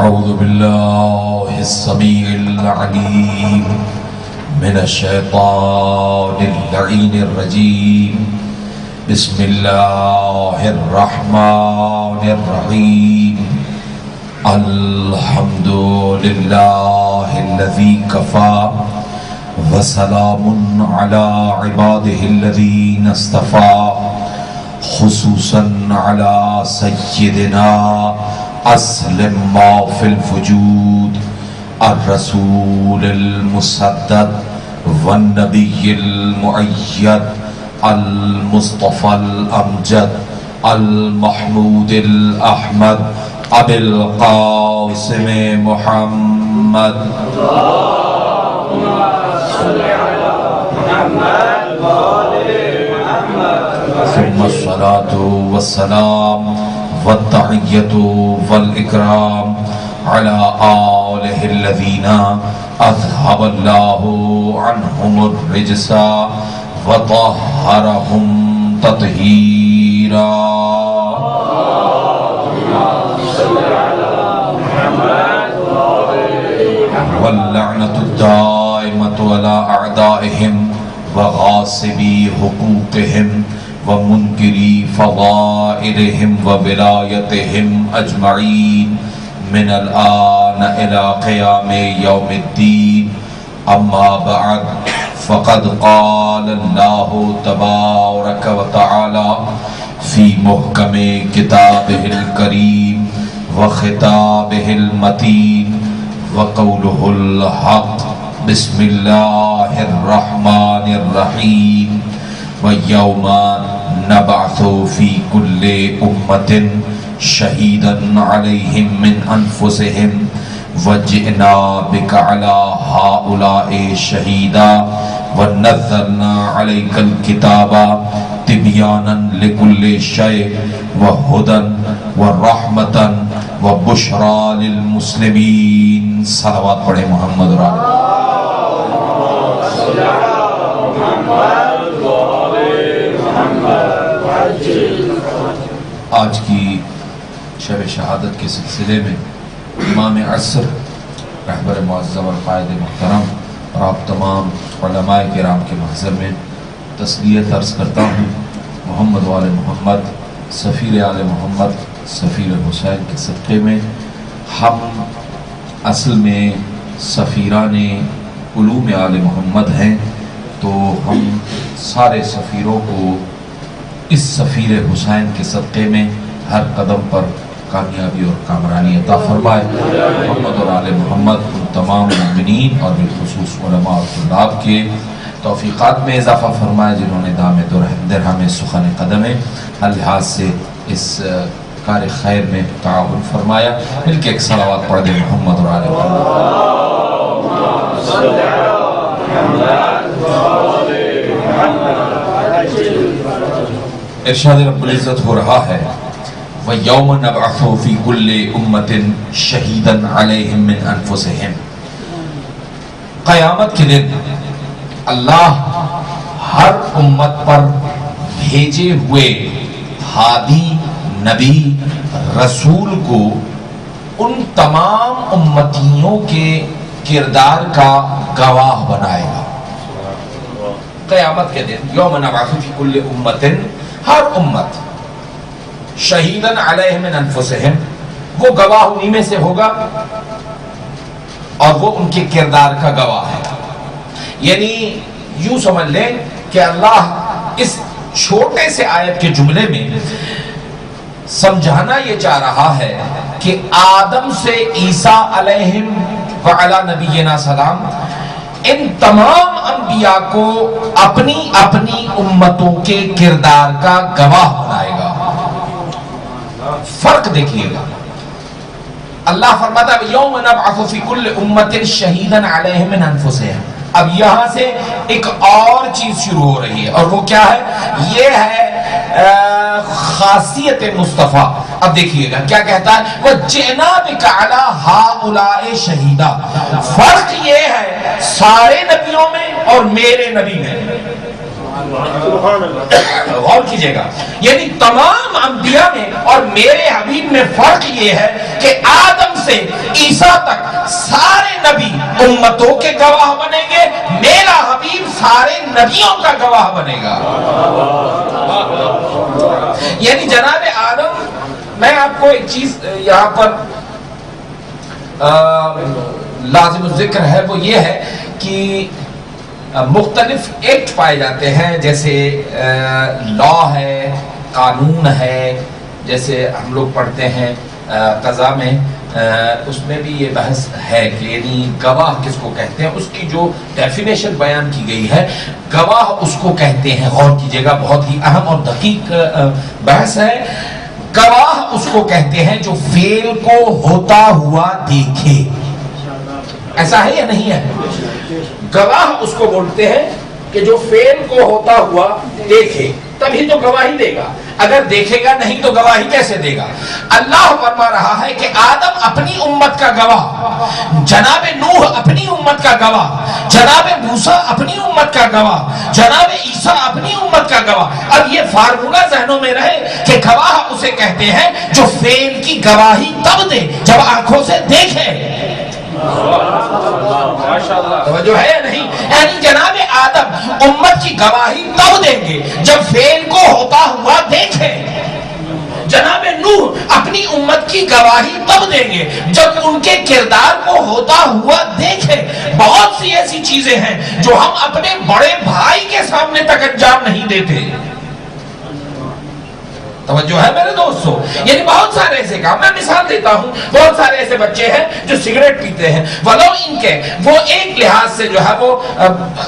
اعوذ باللہ السمیع العلیم من الشیطان اللعین الرجیم بسم اللہ الرحمن الرحیم الحمد للہ الذی کفا وسلام علی عبادہ الذین اصطفى خصوصا علی سیدنا اسلم ما فی الوجود الرسول المسدد والنبی المؤید المصطفى الامجد المحمود الاحمد ابی القاسم محمد اللهم صل علی محمد وآل محمد ثم الصلاة والسلام والتحیۃ والاکرام علی آلہ الذین اذھب اللہ عنہم الرجس وطہرہم تطہیرا واللعنۃ الدائمۃ علی اعدائہم وغاصبی حقوقہم ومنکری فضائلہم وولایتہم اجمعین من الآن الى قیام یوم الدین اما بعد فقد قال اللہ تبارک وتعالی فی محکم کتابہ الکریم وخطابہ المتین وقولہ الحق بسم اللہ الرحمن الرحیم وَيَوْمَ نَبْعَثُ فِي كُلِّ أُمَّةٍ شَهِيدًا عَلَيْهِمْ مِنْ أَنفُسِهِمْ وَجِئْنَا بِكَ عَلَى هَؤُلَاءِ شَهِيدًا وَنَزَّلْنَا عَلَيْكَ الْكِتَابَ تِبْيَانًا لِكُلِّ شَيْءٍ وَهُدًى وَرَحْمَةً وَبُشْرَى لِلْمُسْلِمِينَ صلوات پڑھیں محمد اور آلہ آج کی شب شہادت کے سلسلے میں امام عصر رہبر معظم اور قائد محترم اور آپ تمام علماء کرام کے محضر میں تسلیت عرض کرتا ہوں۔ محمد وآل محمد، سفیر آل محمد، سفیر حسین کے صدقے میں ہم اصل میں سفیران علوم آل محمد ہیں، تو ہم سارے سفیروں کو اس سفیر حسین کے صدقے میں ہر قدم پر کامیابی اور کامرانی عطا فرمائے۔ محمد اور آل محمد ان تمام مومنین اور بالخصوص علماء اور طلاب کے توفیقات میں اضافہ فرمائے جنہوں نے دام درہم سخن قدمیں ہر لحاظ سے اس کار خیر میں تعاون فرمایا۔ مل کے ایک صلوات پڑھ دیں محمد اور آل محمد۔ ارشاد رب العزت ہو رہا ہے وَيَوْمَ نَبْعَثُ فِي كُلِّ أُمَّةٍ شَهِيدًا عَلَيْهِمْ مِنْ أَنفُسِهِمْ۔ قیامت کے دن اللہ ہر امت پر بھیجے ہوئے ہادی نبی رسول کو ان تمام امتیوں کے کردار کا گواہ بنائے گا۔ قیامت کے دن یوم نبعث فی کل امت، ہر امت شہیدن علیہم من انفسہم، وہ گواہ انہی میں سے ہوگا اور وہ ان کے کردار کا گواہ ہے۔ یعنی یوں سمجھ لیں کہ اللہ اس چھوٹے سے آیت کے جملے میں سمجھانا یہ چاہ رہا ہے کہ آدم سے عیسیٰ علیہم وعلی نبینا سلام ان تمام انبیاء کو اپنی اپنی امتوں کے کردار کا گواہ بنائے گا۔ فرق دیکھیے گا، اللہ فرماتا ہے یوم نبعث فی کل امت شہیدا علیہم من انفسہم۔ اب یہاں سے ایک اور چیز شروع ہو رہی ہے، اور وہ کیا ہے؟ یہ ہے خاصیت مصطفیٰ۔ اب دیکھیے گا کیا کہتا ہے وَجِئْنَا بِكَ عَلَىٰ هَٰؤُلَاءِ شَهِيدًا۔ فرق یہ ہے سارے نبیوں میں اور میرے نبی میں۔ غور کیجئے گا، یعنی تمام انبیاء میں اور میرے حبیب میں فرق یہ ہے کہ آدم سے عیسیٰ تک سارے نبی امتوں کے گواہ بنیں گے، میرا حبیب سارے نبیوں کا گواہ بنے گا۔ یعنی جناب آدم، میں آپ کو ایک چیز یہاں پر لازم الذکر ہے، وہ یہ ہے کہ مختلف ایکٹ پائے جاتے ہیں، جیسے لا ہے، قانون ہے، جیسے ہم لوگ پڑھتے ہیں قضاء میں، اس میں بھی یہ بحث ہے کہ یعنی گواہ کس کو کہتے ہیں، اس کی جو ڈیفینیشن بیان کی گئی ہے، گواہ اس کو کہتے ہیں، غور کیجئے گا، بہت ہی اہم اور دقیق بحث ہے۔ گواہ اس کو کہتے ہیں جو فعل کو ہوتا ہوا دیکھے، ایسا ہے یا نہیں ہے؟ گواہ اس کو بولتے ہیں کہ جو فعل کو ہوتا ہوا دیکھے، تبھی تو گواہی دے گا، اگر دیکھے گا نہیں تو گواہی کیسے دے گا؟ اللہ فرما رہا ہے کہ آدم اپنی امت کا گواہ، جناب نوح اپنی امت کا گواہ، جناب موسیٰ اپنی امت کا گواہ، جناب عیسیٰ اپنی امت کا گواہ۔ اب یہ فارمولہ ذہنوں میں رہے کہ گواہ اسے کہتے ہیں جو فعل کی گواہی تب دے جب آنکھوں سے دیکھے۔ توجہ ہے یا نہیں؟ یعنی جناب آدم امت کی گواہی تب دیں گے جب فعل کو ہوتا ہوا دیکھیں۔ جناب نوح اپنی امت کی گواہی تب دیں گے جب ان کے کردار کو ہوتا ہوا دیکھیں۔ بہت سی ایسی چیزیں ہیں جو ہم اپنے بڑے بھائی کے سامنے تک انجام نہیں دیتے۔ توجہ ہے میرے دوستو؟ یعنی بہت سارے ایسے کام، میں مثال دیتا ہوں، بہت سارے ایسے بچے ہیں جو سگریٹ پیتے ہیں، ولو ان کے وہ ایک لحاظ سے جو ہے وہ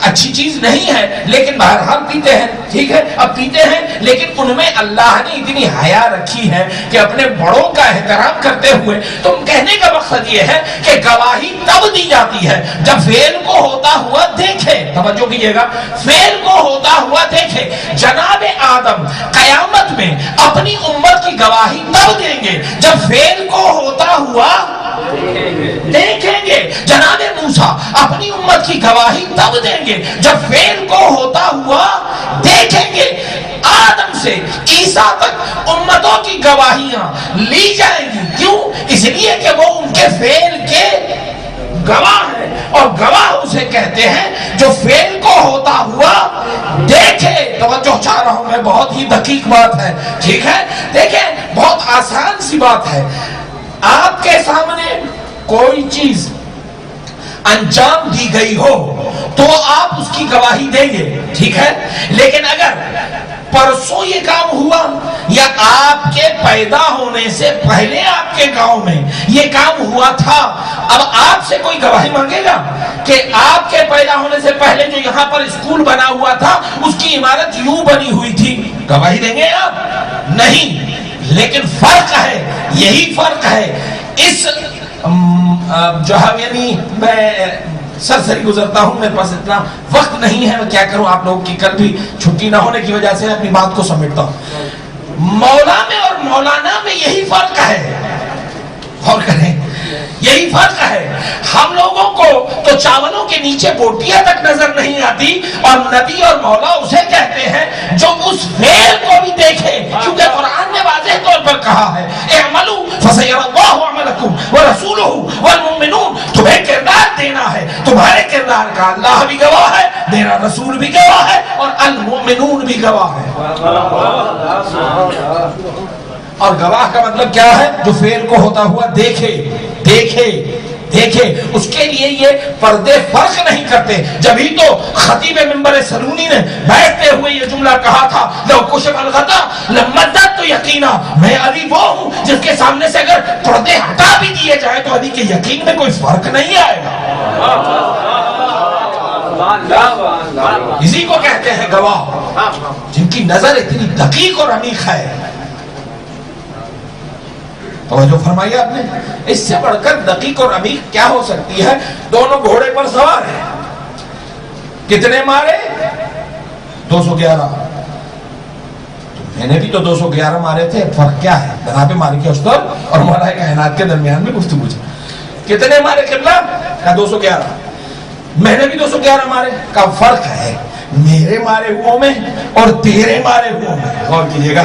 اچھی چیز نہیں ہے، لیکن بہرحال پیتے ہیں، ٹھیک ہے، اب پیتے ہیں، لیکن ان میں اللہ نے اتنی حیا رکھی ہے کہ اپنے بڑوں کا احترام کرتے ہوئے، تو کہنے کا مقصد یہ ہے کہ گواہی تب دی جاتی ہے جب فعل کو ہوتا ہوا دیکھے۔ توجہ کیجئے گا، فعل کو ہوتا ہوا دیکھے۔ جناب آدم قیامت میں اپنی امت کی گواہی تب دیں گے جب فعل کو ہوتا ہوا دیکھیں گے۔ جناب موسیٰ اپنی امت کی گواہی تب دیں گے جب فعل کو ہوتا ہوا دیکھیں گے۔ آدم سے عیسیٰ تک امتوں کی گواہیاں لی جائیں گی، کیوں؟ اس لیے کہ وہ ان کے فعل کے گواہ ہے، اور گواہ اسے کہتے ہیں جو فعل کو ہوتا ہوا دیکھے۔ توجہ چاہ رہا ہوں میں، بہت ہی دقیق بات ہے، ٹھیک ہے؟ دیکھیں، بہت آسان سی بات ہے، آپ کے سامنے کوئی چیز انجام دی گئی ہو تو آپ اس کی گواہی دیں گے، ٹھیک ہے؟ لیکن اگر پرسوں یہ کام ہوا یا آپ کے پیدا ہونے سے پہلے آپ کے گاؤں میں یہ کام ہوا تھا، اب آپ سے کوئی گواہی مانگے گا کہ آپ کے پیدا ہونے سے پہلے جو یہاں پر اسکول بنا ہوا تھا اس کی عمارت یوں بنی ہوئی تھی، گواہی دیں گے آپ؟ نہیں۔ لیکن فرق ہے، یہی فرق ہے۔ اس جو ہے، یعنی میں سرسری گزرتا ہوں، میرے پاس اتنا وقت نہیں ہے، میں کیا کروں، آپ لوگوں کی کل بھی چھٹی نہ ہونے کی وجہ سے اپنی بات کو سمیٹتا ہوں۔ مولا میں اور مولانا میں یہی فرق ہے، غور کریں، یہی فرق ہے۔ ہم لوگوں کو تو چاولوں کے نیچے بوٹیاں تک نظر نہیں آتی، اور نبی اور مولا اسے کہتے ہیں جو اس فعل کو بھی دیکھے، کیونکہ قرآن نے واضح طور پر کہا ہے اعملوا فسيرى الله عملكم ورسوله والمؤمنون، تمہیں کردار دینا ہے، تمہارے کردار کا اللہ بھی گواہ ہے، میرا رسول بھی گواہ ہے، اور المؤمنون بھی گواہ ہے۔ اور گواہ کا مطلب کیا ہے؟ جو فعل کو ہوتا ہوا دیکھے، دیکھے، دیکھے۔ اس کے لیے یہ پردے فرق نہیں کرتے، جبھی تو خطیب منبر سرونی نے بیٹھتے ہوئے یہ جملہ کہا تھا، لو کشف الغطا لمدت تو یقینا، میں علی وہ ہوں جس کے سامنے سے اگر پردے ہٹا بھی دیے جائے تو علی کے یقین میں کوئی فرق نہیں آئے گا۔ اسی کو کہتے ہیں گواہ، جن کی نظر اتنی دقیق اور عمیق ہے۔ توجہ فرمائیے آپ نے، اس سے بڑھ کر دقیق اور عمیق کیا ہو سکتی ہے؟ دونوں گھوڑے پر سوار ہیں، کتنے مارے؟ 211۔ میں نے بھی تو 211 مارے تھے، فرق کیا ہے؟ جناب مالک اشتر اور مولا کائنات کے درمیان میں گفتگو ہے۔ کتنے مارے قبلہ؟ کہا 211۔ میں نے بھی 211 مارے، کا فرق ہے، میرے مارے ہوا میں اور تیرے مارے ہوا میں. غور کیجئے گا,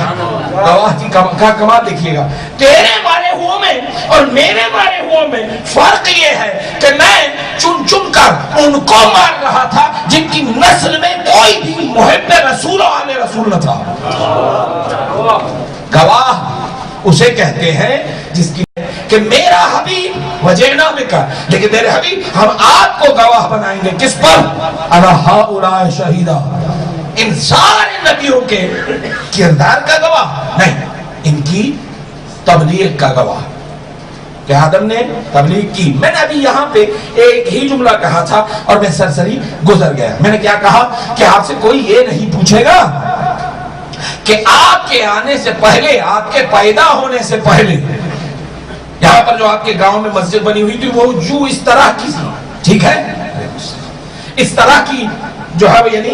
گواہ کی کمال دیکھیے گا. تیرے مارے ہوا میں اور میرے مارے ہوا میں فرق یہ ہے کہ میں چن چن کر ان کو مار رہا تھا جن کی نسل میں کوئی بھی محب رسول اور آل رسول نہ تھا. گواہ اسے کہتے ہیں جس کی کہ میرا حبیب وجینا بکا, لیکن میرے حبیب ہم آپ کو گواہ بنائیں گے کس پر؟ انا ہؤلاء شہیدا, ان سارے نبیوں کے کردار کا گواہ نہیں, ان کی تبلیغ کا گواہ کہ آدم نے تبلیغ کی. میں نے ابھی یہاں پہ ایک ہی جملہ کہا تھا اور میں سرسری گزر گیا. میں نے کیا کہا کہ آپ سے کوئی یہ نہیں پوچھے گا کہ آپ کے آنے سے پہلے, آپ کے پیدا ہونے سے پہلے یہاں پر جو آپ کے گاؤں میں مسجد بنی ہوئی تھی وہ جو اس طرح کی تھی, ٹھیک ہے, اس طرح کی جو ہے یعنی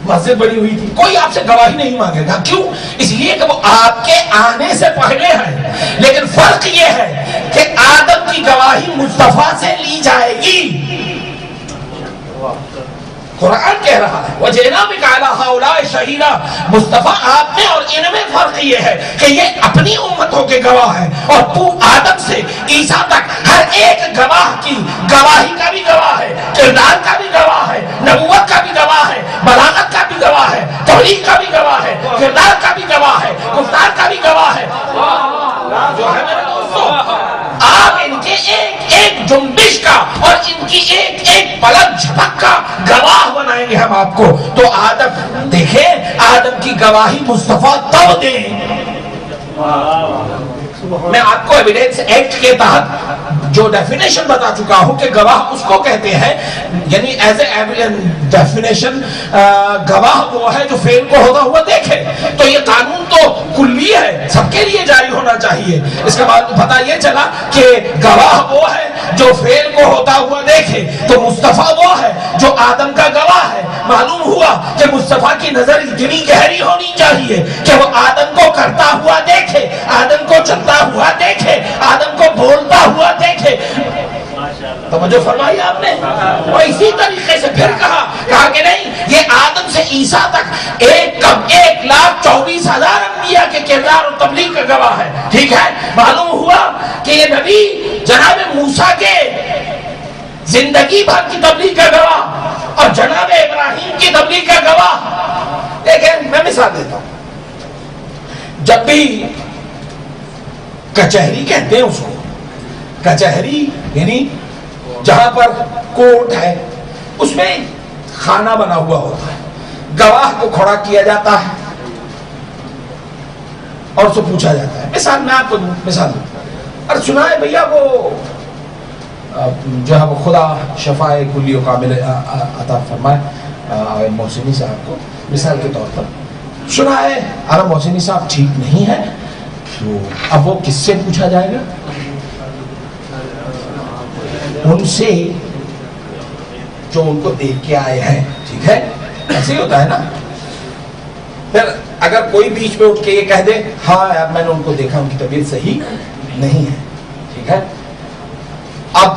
مسجد بنی ہوئی تھی, کوئی آپ سے گواہی نہیں مانگے گا. کیوں؟ اس لیے کہ وہ آپ کے آنے سے پہلے ہے. لیکن فرق یہ ہے کہ آدم کی گواہی مصطفیٰ سے لی جائے گی. قرآن کہہ رہا ہے وَجِئْنَا بِكَ عَلَىٰ هَؤُلَاءِ شَهِيدًا, مصطفیٰ آپ میں اور ان میں فرق یہ ہے کہ یہ اپنی امتوں کے گواہ ہیں اور تو آدم سے عیسیٰ تک ہر ایک گواہ کی گواہی کا بھی گواہ ہے, کردار کا بھی گواہ ہے, نبوت کا بھی گواہ ہے, بلاغت کا بھی گواہ ہے, تبلیغ کا بھی گواہ ہے, کردار کا بھی گواہ ہے, گفتار کا بھی گواہ ہے. جو ہے میرے دوستو, آپ ان کے ایک ایک جنبش کا اور ان کی ایک ایک پلک جھپک کا گواہ بنائیں گے ہم آپ کو. تو آدم دیکھیں, آدم کی گواہی مصطفیٰ تب دیں. میں آپ کو ایویڈنس ایکٹ کے تحت جو ڈیفینیشن بتا چکا ہوں کہ گواہ اس کو کہتے ہیں, یعنی ایز اے ڈیفینیشن گواہ وہ ہے جو فعل کو ہوتا ہوا دیکھے. تو یہ قانون تو کلی ہے, سب کے لیے جاری ہونا چاہیے. اس کے بعد پتہ یہ چلا کہ گواہ وہ ہے جو فعل کو ہوتا ہوا دیکھے, تو مصطفیٰ وہ ہے جو آدم کا گواہ ہے. معلوم ہوا کہ مصطفیٰ کی نظر اتنی گہری ہونی چاہیے کہ وہ آدم کو کرتا ہوا دیکھے, آدم کو چلتا ہوا دیکھے, آدم کو بولتا ہوا دیکھے. توجہ فرمائی آپ نے. اور اسی طریقے سے پھر کہا کہ نہیں, یہ آدم سے عیسیٰ تک 1,24,000 انبیاء کے کردار اور تبلیغ کا گواہ ہے. ٹھیک ہے, معلوم ہوا کہ یہ نبی جناب موسیٰ کے زندگی بھر کی تبلیغ کا گواہ اور جناب ابراہیم کی تبلیغ کا گواہ. لیکن میں مثال دیتا ہوں, جب بھی کچہری کہتے ہیں اس کو, کچہری یعنی جہاں پر کورٹ ہے اس میں خانہ بنا ہوا ہوتا ہے, گواہ کو کھڑا کیا جاتا ہے اور اس سے پوچھا جاتا ہے. مثال میں آپ کو مثال دوں, اور سنائے بھیا وہ جو ہے وہ خدا شفائے کلی و کامل عطا فرمائے محسنی صاحب کو مثال کے طور پر سنائے, ارے محسنی صاحب ٹھیک نہیں ہے, تو اب وہ کس سے پوچھا جائے گا؟ ان سے جو ان کو دیکھ کے آئے ہیں. ٹھیک ہے, ایسے ہی ہوتا ہے نا. پھر اگر کوئی بیچ میں اٹھ کے یہ کہہ دے ہاں یار میں نے ان کو دیکھا, ان کی طبیعت صحیح نہیں ہے, ٹھیک ہے, اب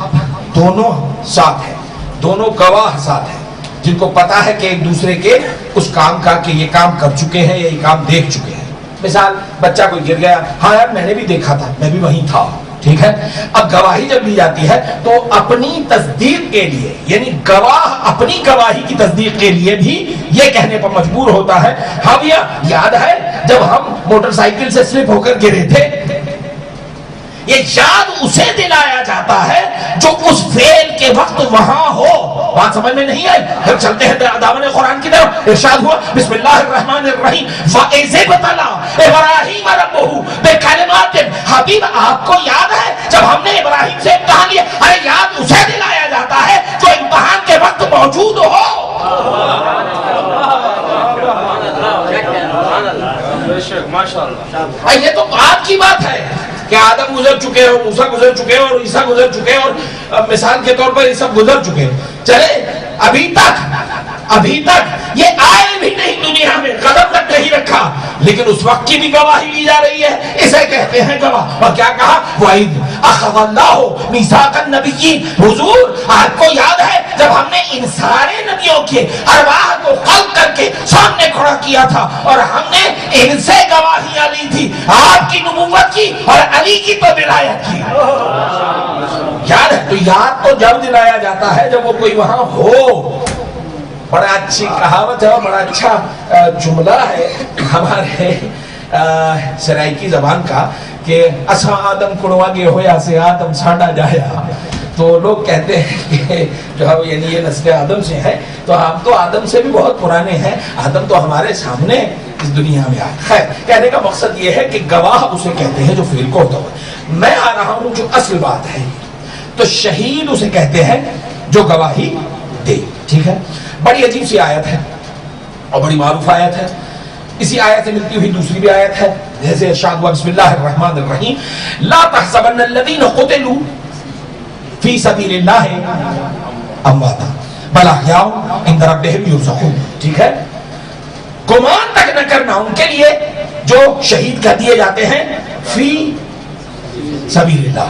دونوں ساتھ ہیں, دونوں گواہ ساتھ ہیں جن کو پتا ہے کہ ایک دوسرے کے اس کام کا کہ یہ کام کر چکے ہیں یا یہ کام دیکھ چکے ہیں. مثال بچہ کوئی گر گیا, ہاں یار میں نے بھی دیکھا تھا, میں بھی وہیں تھا. ٹھیک ہے, اب گواہی جب لی جاتی ہے تو اپنی تصدیق کے لیے, یعنی گواہ اپنی گواہی کی تصدیق کے لیے بھی یہ کہنے پر مجبور ہوتا ہے ہاں بھیا یاد ہے جب ہم موٹر سائیکل سے سلپ ہو کر گرے تھے. یہ یاد اسے دلایا جاتا ہے جو اس فعل کے وقت وہاں ہو. بات سمجھ میں نہیں آئی؟ پھر چلتے ہیں دامن قرآن کی طرف. ارشاد ہوا بسم اللہ الرحمن الرحیم وَإِذِ ابْتَلَىٰ إِبْرَاهِيمَ رَبُّهُ بِكَلِمَاتٍ. حبیب آپ کو یاد ہے جب ہم نے ابراہیم سے امتحان لیا؟ ارے یاد اسے دلایا جاتا ہے جو امتحان کے وقت موجود ہو. یہ تو بات کی بات ہے کہ آدم گزر چکے ہیں اور موسیٰ گزر چکے ہیں اور عیسیٰ گزر چکے ہیں اور مثال کے طور پر یہ سب گزر چکے ہیں. چلے ابھی تک یہ آئے بھی نہیں دنیا میں, قدم تک نہیں رکھا, لیکن اس وقت کی بھی گواہی لی جا رہی ہے، اسے کہتے ہیں گواہ۔ اور کیا کہا؟ وَإِذْ أَخَذَ اللَّهُ مِيثَاقَ النَّبِيِّينَ، حضور آپ کو یاد ہے جب ہم نے ان سارے نبیوں کے ارواح کو خلق کر کے سامنے کھڑا کیا تھا اور ہم نے ان سے گواہیاں لی تھی، آپ کی نبوت کی اور علی کی تو ولایت کی۔ یاد ہے؟ تو یاد تو جب دلایا جاتا ہے جب وہ کوئی وہاں ہو۔ بڑا اچھی کہاوت ہے اور بڑا اچھا جملہ ہے ہمارے سرائکی زبان کا کہ اساں آدم کڑوا گے ہویا سے آدم ساڈا جایا۔ تو لوگ کہتے ہیں کہ جو ہے یعنی یہ نسل آدم سے ہے، تو ہم تو آدم سے بھی بہت پرانے ہیں، آدم تو ہمارے سامنے اس دنیا میں آئے۔ خیر، کہنے کا مقصد یہ ہے کہ گواہ اسے کہتے ہیں جو فعل کو ہوتا ہے۔ میں آ رہا ہوں جو اصل بات ہے، تو شہید اسے کہتے ہیں جو گواہی دے۔ ٹھیک ہے، بڑی عجیب سی آیت ہے اور بڑی معروف آیت ہے۔ اسی آیت سے ملتی ہوئی دوسری بھی آیت ہے، جیسے ارشاد ہوا بسم اللہ الرحمن الرحیم لا تحسبن الذین قتلوا فی سبیل اللہ امواتا بل احیاء عند ربہم یرزقون۔ ٹھیک ہے، گمان تک نہ کرنا ان کے لیے جو شہید کر دیے جاتے ہیں فی سبیل اللہ،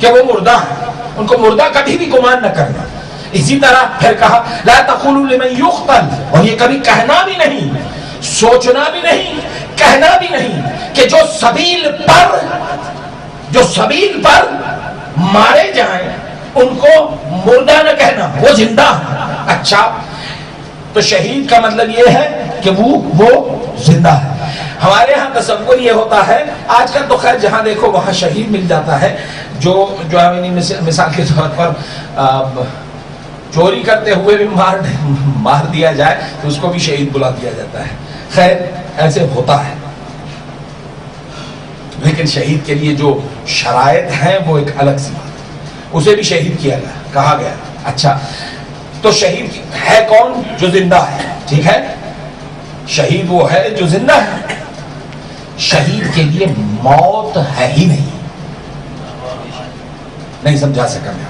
کہ وہ مردہ ہیں، ان کو مردہ کبھی بھی گمان نہ کرنا۔ اسی طرح پھر کہا لا تقولوا لمن یقتل، اور یہ کبھی کہنا بھی نہیں، سوچنا بھی نہیں، کہنا بھی نہیں کہ جو سبیل پر مارے جائیں ان کو مردہ نہ کہنا، وہ زندہ ہے۔ اچھا، تو شہید کا مطلب یہ ہے کہ وہ زندہ ہے۔ ہمارے ہاں تصور یہ ہوتا ہے، آج کل تو خیر جہاں دیکھو وہاں شہید مل جاتا ہے، جو مثال کے طور پر چوری کرتے ہوئے بھی مار دیا جائے تو اس کو بھی شہید بلا دیا جاتا ہے۔ خیر ایسے ہوتا ہے، لیکن شہید کے لیے جو شرائط ہیں وہ ایک الگ سی بات ہے، اسے بھی شہید کیا گیا، کہا گیا۔ اچھا، تو شہید ہے کون؟ جو زندہ ہے۔ ٹھیک ہے، شہید وہ ہے جو زندہ ہے۔ شہید کے لیے موت ہے ہی نہیں سمجھا سکا میں۔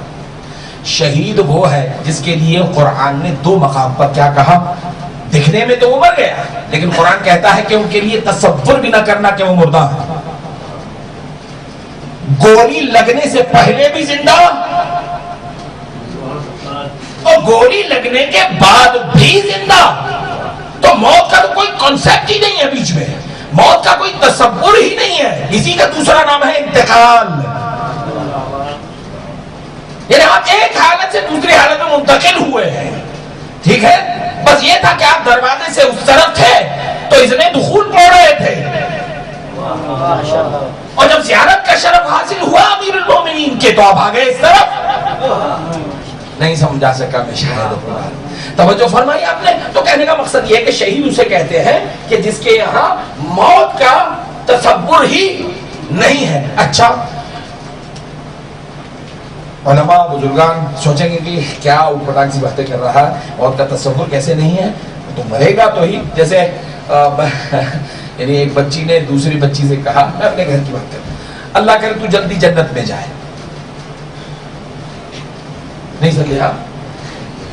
شہید وہ ہے جس کے لیے قرآن نے دو مقام پر کیا کہا؟ دکھنے میں تو وہ مر گیا، لیکن قرآن کہتا ہے کہ ان کے لیے تصور بھی نہ کرنا کہ وہ مردہ ہے۔ گولی لگنے سے پہلے بھی زندہ اور گولی لگنے کے بعد بھی زندہ۔ تو موت کا تو کوئی کانسیپٹ ہی نہیں ہے بیچ میں، موت کا کوئی تصور ہی نہیں ہے۔ اسی کا دوسرا نام ہے انتقال، یعنی آپ ایک حالت سے دوسری حالت میں منتقل ہوئے ہیں۔ ٹھیک ہے، بس یہ تھا کہ آپ دروازے سے اس طرف تھے تو اس نے دخول پڑھ رہے تھے، اور جب زیارت کا شرف حاصل ہوا امیر المومنین کے تو آپ آ گئے اس طرف۔ نہیں سمجھا سکا میں شاید، توجہ فرمائی آپ نے۔ تو کہنے کا مقصد یہ ہے کہ شہید اسے کہتے ہیں کہ جس کے یہاں موت کا تصور ہی نہیں ہے۔ اچھا، علماء بزرگان سوچیں گے کہ کیا اوٹ پٹانگ سی باتیں کر رہا ہے، موت کا تصور کیسے نہیں ہے؟ تو مرے گا تو ہی۔ جیسے یعنی ایک بچی نے دوسری بچی سے کہا، میں اپنے گھر کی بات کروں، اللہ کرے تو جلدی جنت میں جائے۔ نہیں سمجھا؟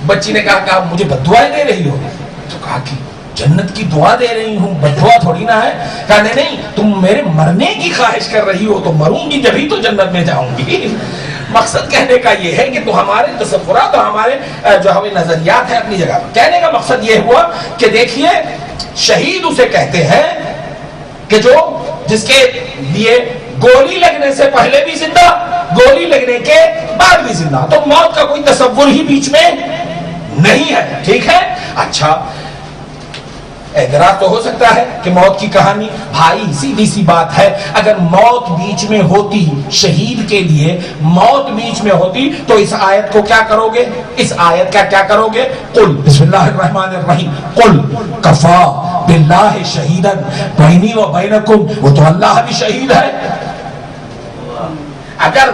بچی نے کہا مجھے بد دعائیں دے رہی ہو؟ تو کہا کہ جنت کی دعا دے رہی ہوں، بد دعا تھوڑی نہ ہے۔ کہا نہیں، تم میرے مرنے کی خواہش کر رہی ہو تو مروں گی جبھی تو جنت میں جاؤں گی۔ مقصد کہنے کا یہ ہے کہ تو ہمارے تصورات اور ہمارے جو ہمیں نظریات ہیں اپنی جگہ پر۔ کہنے کا مقصد یہ ہوا کہ دیکھیے شہید اسے کہتے ہیں کہ جس کے لیے گولی لگنے سے پہلے بھی زندہ، گولی لگنے کے بعد بھی زندہ، تو موت کا کوئی تصور ہی بیچ میں نہیں ہے۔ ٹھیک ہے، اچھا، اعتراض تو ہو سکتا ہے کہ موت کی کہانی، بھائی سیدھی سی بات ہے، اگر موت بیچ میں ہوتی، شہید کے لیے موت بیچ میں ہوتی تو اس آیت کو کیا کرو گے؟ اس آیت کا کیا کرو گے؟ قل بسم اللہ الرحمن الرحیم قل کفا باللہ شہیدا بینی و بینکم، وہ تو اللہ بھی شہید ہے۔ اگر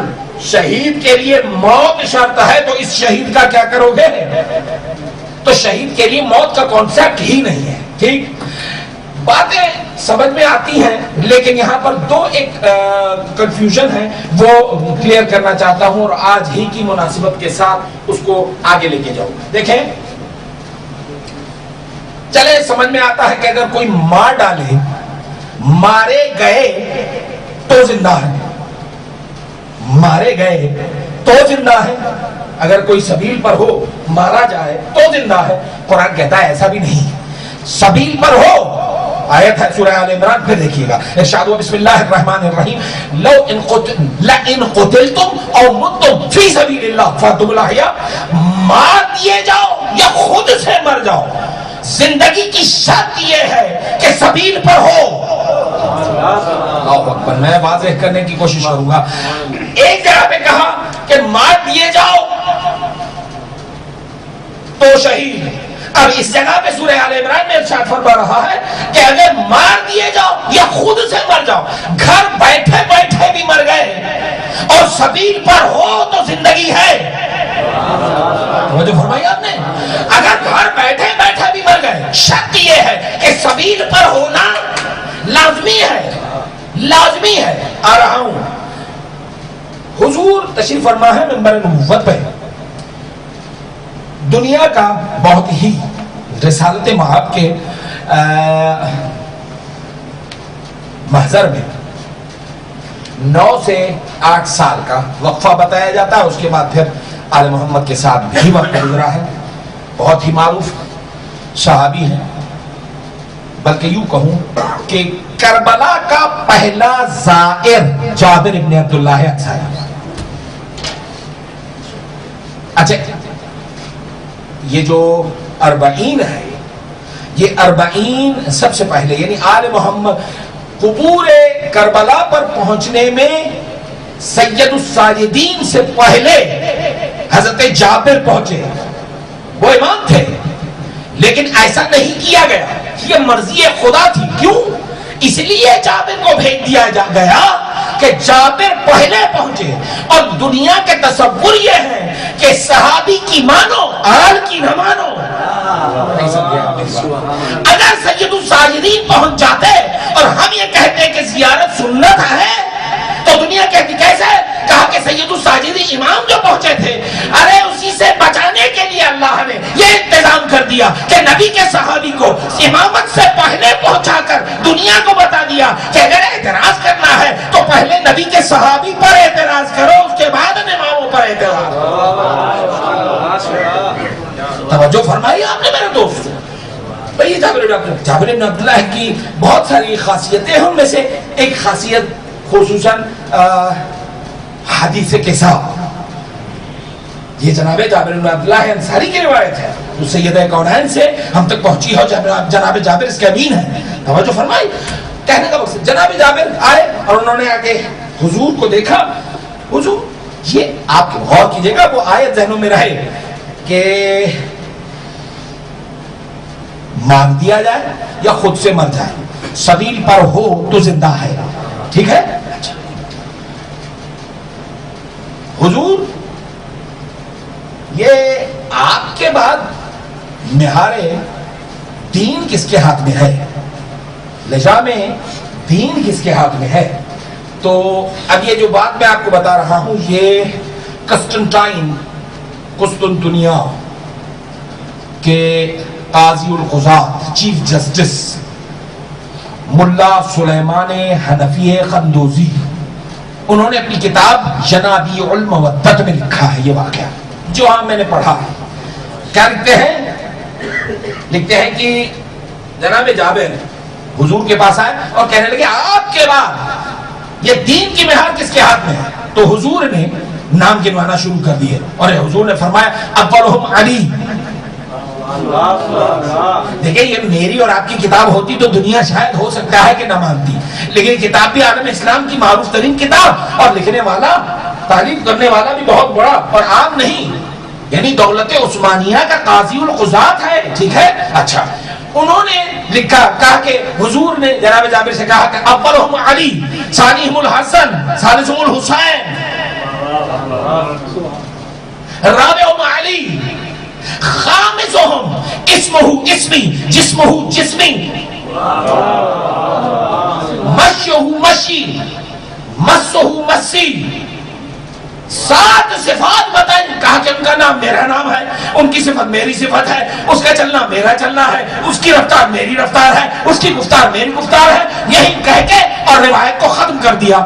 شہید کے لیے موت شرط ہے تو اس شہید کا کیا کرو گے؟ تو شہید کے لیے موت کا کانسیپٹ ہی نہیں ہے۔ ٹھیک، باتیں سمجھ میں آتی ہیں، لیکن یہاں پر دو ایک کنفیوژن ہے وہ کلیئر کرنا چاہتا ہوں اور آج ہی کی مناسبت کے ساتھ اس کو آگے لے کے جاؤں۔ دیکھیں، چلے سمجھ میں آتا ہے کہ اگر کوئی مار ڈالے مارے گئے تو زندہ ہے، مارے گئے تو زندہ ہے، اگر کوئی سبیل پر ہو مارا جائے تو زندہ ہے۔ قرآن کہتا ہے ایسا بھی نہیں، سبیل پر ہو، آیت ہے سورہ آل عمران پہ دیکھیے گا، ارشاد ہوا بسم اللہ الرحمن الرحیم لَإِن قُتِلْتُمْ أَوْ مُتُّمْ فِي سَبِيلِ اللَّهِ فَأَنْتُمُ الْأَحْيَاءُ، مار دیے جاؤ یا خود سے مر جاؤ، زندگی کی شرط یہ ہے کہ سبیل پر ہو۔ اللہ اکبر، میں واضح کرنے کی کوشش کروں گا۔ ایک جگہ پہ کہا کہ مار دیے جاؤ تو شہید، اب اس جگہ پہ سورہ آل عمران میں ارشاد فرما رہا ہے کہ اگر مار دیے جاؤ یا خود سے مر جاؤ، گھر بیٹھے بیٹھے بھی مر گئے اور سبیل پر ہو تو زندگی ہے۔ توجہ فرمائی آپ نے، اگر گھر بیٹھے بیٹھے بھی مر گئے، شرط یہ ہے کہ سبیل پر ہونا لازمی ہے، لازمی ہے۔ آ رہا ہوں، حضور تشریف فرما ہے منبر نبوت پہ، دنیا کا بہت ہی رسالت مآب کے محضر میں 9 سے 8 سال کا وقفہ بتایا جاتا ہے، اس کے بعد پھر آل محمد کے ساتھ بھی وقت گزرا ہے۔ بہت ہی معروف صحابی ہیں، بلکہ یوں کہوں کہ کربلا کا پہلا زائر جابر ابن عبداللہ انصاری۔ اچھا، یہ جو 40 ہے، یہ 40 سب سے پہلے یعنی آل محمد قبور کربلا پر پہنچنے میں سید الساجدین سے پہلے حضرت جابر پہنچے، وہ امام تھے، لیکن ایسا نہیں کیا گیا، یہ مرضی خدا تھی۔ کیوں؟ اس لیے جابر کو بھیج دیا گیا کہ جابر پہلے پہنچے، اور دنیا کے تصور یہ ہے کہ صحابی کی مانو آل کی نہ مانو۔ اگر سید الساجدین پہنچ جاتے اور ہم یہ کہتے کہ زیارت سنت ہے تو دنیا کہتی کیسے؟ کہا کہ سید الساجدین امام جو پہنچے تھے، ارے اسی سے بچانے کے لیے اللہ نے یہ انتظام کر دیا کہ نبی کے صحابی کو امامت سے پہلے پہنچا کر دنیا کو بتا دیا کہ اگر اعتراض کرنا ہے تو پہلے نبی کے صحابی پر اعتراض کرو، اس کے بعد اماموں پر اعتراض۔ توجہ فرمائی آپ نے میرے دوست؟ بھئی جابر بن عبداللہ کی بہت ساری خاصیتیں ہیں، ان میں سے ایک خاصیت خصوصاً حدیث کے ساتھ، یہ جناب جابر بن عبداللہ انصاری کی روایت ہے، تو سید کونین سے ہم تک پہنچی ہو، جناب جابر اس کے امین ہیں۔ توجہ فرمائی، کہنے کا مقصد جناب جابر آئے اور انہوں نے آگے حضور کو دیکھا۔ حضور، یہ آپ غور کیجئے گا، وہ آیت ذہنوں میں رہے کہ مار دیا جائے یا خود سے مر جائے، سبیل پر ہو تو زندہ ہے، ٹھیک ہے؟ حضور، یہ آپ کے بعد مہار دین کس کے ہاتھ میں ہے، لجام دین کس کے ہاتھ میں ہے؟ تو اب یہ جو بات میں آپ کو بتا رہا ہوں، یہ قسطنطین قسطنطنیہ کے قاضی القضات چیف جسٹس ملا سلیمان حنفی قندوزی، انہوں نے اپنی کتاب جنابی المودت میں لکھا ہے یہ واقعہ جو ہاں میں نے پڑھا ہے۔ کیا لکھتے ہیں؟ لکھتے ہیں کہ جناب جابر حضور کے پاس آئے اور کہنے لگے آپ کے بعد یہ دین کی مہار کس کے ہاتھ میں ہے؟ تو حضور نے نام گنوانا شروع کر دیے اور حضور نے فرمایا اولہم علی۔ دیکھیں، یہ میری اور آپ کی کتاب ہوتی تو دنیا شاید ہو سکتا ہے کہ نہ مانتی، لیکن کتاب بھی عالم اسلام کی معروف ترین کتاب، اور لکھنے والا تعریف کرنے والا بھی بہت بڑا اور عام نہیں، یعنی دولت عثمانیہ کا قاضی القضات ہے، ٹھیک ہے؟ اچھا، انہوں نے لکھا، کہا کہ حضور نے جناب جابر سے کہا کہ اولہم علی، ثانیہم الحسن، ثالثہم الحسین، رابعہم علی، خامسہم اسمہ اسمی جسمہ جسمی، مشیہ مشی مسہ مسی، 7 صفات بتائیں. کہا کہ ان کا نام میرا نام ہے, ان کی صفت میری صفت ہے, اس کا چلنا میرا چلنا ہے, اس کی رفتار میری رفتار ہے, اس کی گفتار میری گفتار ہے. یہی کہہ کے اور روایت کو ختم کر دیا.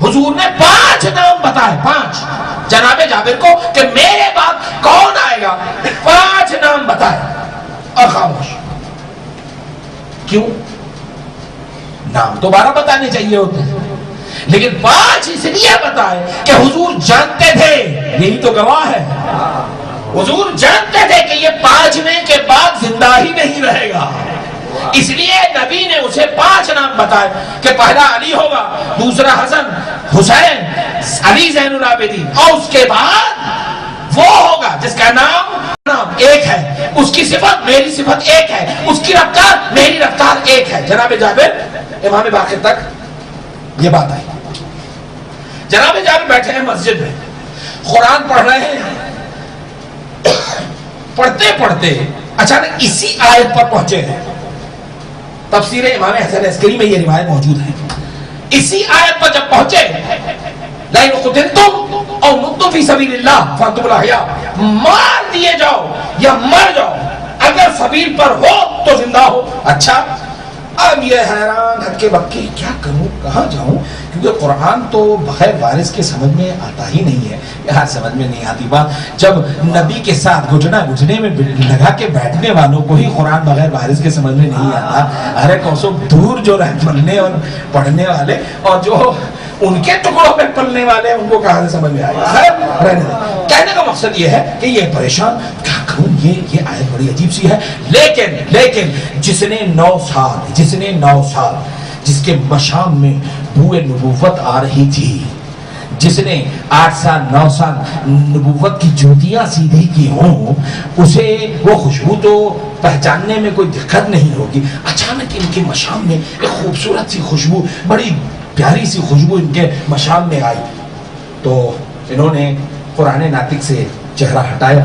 حضور نے 5 نام بتائے, 5 جناب جابر کو کہ میرے بعد کون آئے گا, 5 نام بتائے اور خاموش. کیوں؟ نام تو 12 بتانے چاہیے ہوتے ہیں, لیکن 5 اس لیے بتائے کہ حضور جانتے تھے, یہی تو گواہ ہے, حضور جانتے تھے کہ یہ 5ویں کے بعد زندہ ہی نہیں رہے گا. اس لیے نبی نے اسے 5 نام بتائے کہ پہلا علی ہوگا, دوسرا حسن, حسین, علی زین العابدین, اور اس کے بعد وہ ہوگا جس کا نام ایک ہے, اس کی صفت میری صفت ایک ہے, اس کی رفتار میری رفتار ایک ہے. جناب جابر امام باقر تک یہ بات آئی. جناب جابر بیٹھے ہیں مسجد میں, قرآن پڑھ رہے ہیں, پڑھتے پڑھتے اچانک اسی آیت پر پہنچے ہیں. تفسیر امام حسن عسکری میں یہ روایت موجود ہے. اسی آیت پر جب پہنچے, لئن قتلتم او متم فی سبیل اللہ فانتم الاحیاء, مار دیے جاؤ یا مر جاؤ, اگر سبیل پر ہو تو زندہ ہو. اچھا, اب یہ حیران ہکے بکے کیا کروں, کہاں جاؤں, کیونکہ قرآن تو بغیر وارث کے سمجھ میں آتا ہی نہیں ہے. یار سمجھ میں نہیں آتی بات, جب نبی کے ساتھ گھٹنے میں لگا کے بیٹھنے والوں کو ہی قرآن بغیر وارث کے سمجھ میں نہیں آتا, ارے کوسوں دور جو رہ پڑھنے اور پڑھنے والے اور جو ان کے ٹکڑوں پہ پلنے والے ان کو کہاں سے سمجھ میں آئے گا. خیر رہنے دیں. کہنے کا مقصد یہ ہے کہ یہ پریشان کیا کروں, یہ آیت بڑی عجیب سی ہے. لیکن جس نے 9 سال جس کے مشام میں بوئے نبوت آ رہی تھی, جس نے 8 سال 9 سال نبوت کی جوتیاں سیدھی کی ہوں, اسے وہ خوشبو تو پہچاننے میں کوئی دقت نہیں ہوگی. اچانک ان کے مشام میں ایک خوبصورت سی خوشبو, بڑی پیاری سی خوشبو ان کے مشام میں آئی, تو انہوں نے قرآن ناطق سے چہرہ ہٹایا.